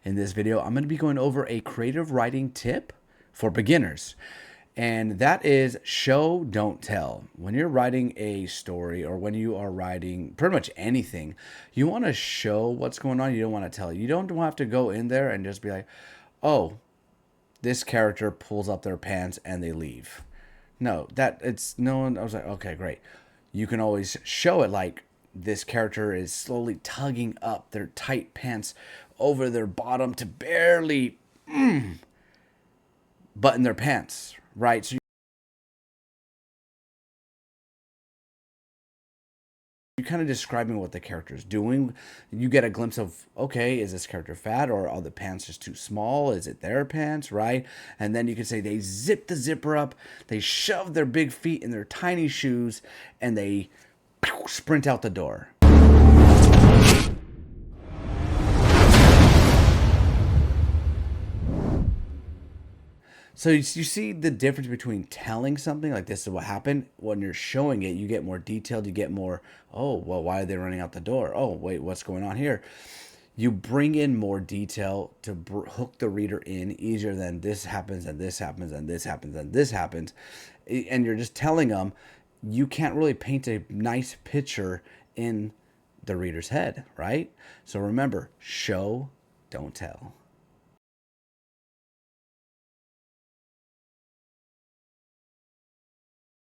In this video, I'm going to be going over a creative writing tip for beginners. And that is show, don't tell. When you're writing a story or when you are writing pretty much anything, you want to show what's going on. You don't want to tell. You don't have to go in there and just be like, oh, this character pulls up their pants and they leave. No, that it's no one. I was like, okay, great. You can always show it like this character is slowly tugging up their tight pants over their bottom to barely button their pants, right? So you're kind of describing what the character is doing. You get a glimpse of, okay, is this character fat or are the pants just too small? Is it their pants, right? And then you can say they zip the zipper up, they shove their big feet in their tiny shoes, and they sprint out the door. So you see the difference between telling something like this is what happened. When you're showing it, you get more detailed. You get more, oh, well, why are they running out the door? Oh, wait, what's going on here? You bring in more detail to hook the reader in easier than this happens and this happens and this happens and this happens. And you're just telling them, you can't really paint a nice picture in the reader's head, right? So remember, show, don't tell.